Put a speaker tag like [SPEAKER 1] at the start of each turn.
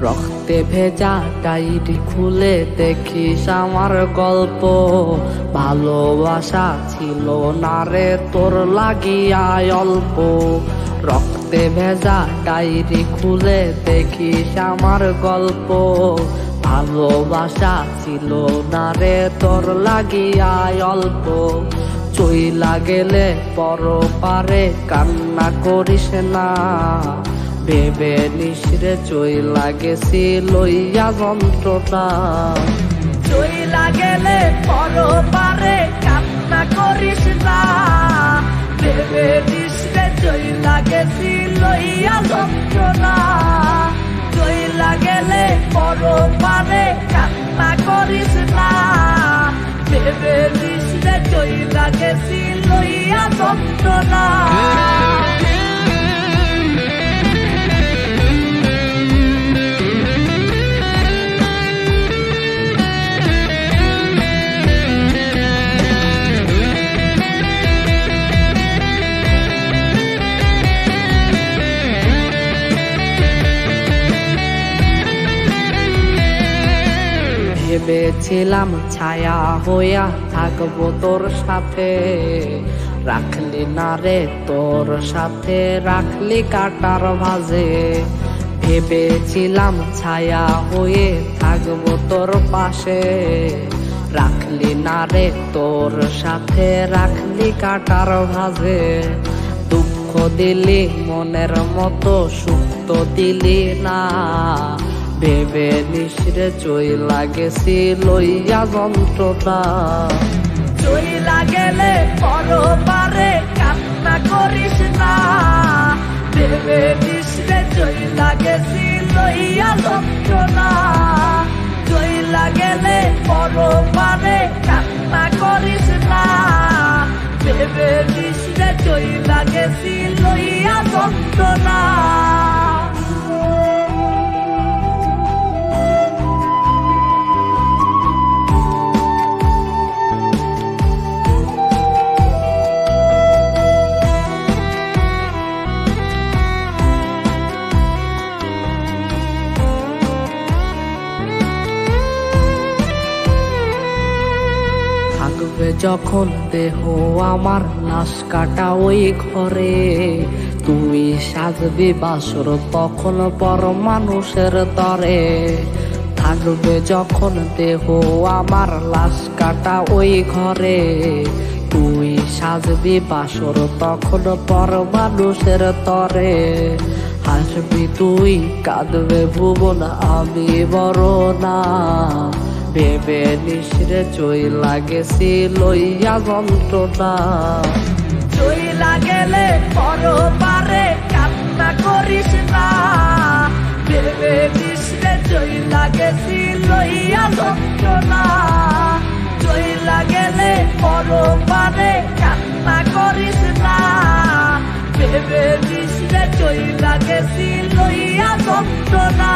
[SPEAKER 1] রক্তে ভেজা ডায়েরি খুলে দেখিস আমার গল্প। ভালোবাসা ছিল না রে তোর লাগিয়া অল্প। রক্তে ভেজা ডায়েরি খুলে দেখিস আমার গল্প। ভালোবাসা ছিল না রে তোর লাগিয়া অল্প। চইলা গেলে পরপারে কান্না করিস না। ভেবে নিসরে চইলা গেছি লইয়া যন্ত্রণা।
[SPEAKER 2] চইলা গেলে পরপারে কান্না করিস না। ভেবে নিসরে চইলা গেছি লইয়া যন্ত্রণা। চইলা গেলে পরপারে কান্না করিস না। ভেবে নিসরে চইলা গেছি লইয়া যন্ত্রণা।
[SPEAKER 1] ভেবেছিলাম ছায়া হইয়া থাকবো তোর সাথে। রাখলি না রে তোর সাথে রাখলি কাটার ভাজে। ভেবেছিলাম ছায়া হয়ে থাকবো তোর পাশে। রাখলি না রে তোর সাথে রাখলি কাটার ভাজে। দুঃখ দিলি মনের মতো সুখ তো দিলি না। ভেবে নিসরে চইলা গেছি লইয়া যন্ত্রণা।
[SPEAKER 2] চইলা গেলে পরপারে কান্না করিস না। ভেবে নিসরে চইলা গেছি লইয়া যন্ত্রণা। চইলা গেলে পরপারে কান্না করিস না। ভেবে নিসরে চইলা গেছি লইয়া যন্ত্রণা।
[SPEAKER 1] থাকবে যখন দেহ আমার লাশ কাটা ওই ঘরে। তুই সাজবি বাসর তখন পর মানুষের তরে। থাকবে যখন দেহ আমার লাশ কাটা ওই ঘরে। তুই সাজবি বাসর তখন পর মানুষের তরে। হাসবি তুই কাঁদবে ভুবন আমি বড় না। ভেবে নিসরে চইলা গেছি লইয়া যন্ত্রণা।
[SPEAKER 2] চইলা গেলে পরপারে কান্না করিস না। ভেবে নিসরে চইলা গেছি লইয়া যন্ত্রণা। চইলা গেলে পরপারে কান্না করিস না। ভেবে নিসরে চইলা গেছি লইয়া যন্ত্রণা।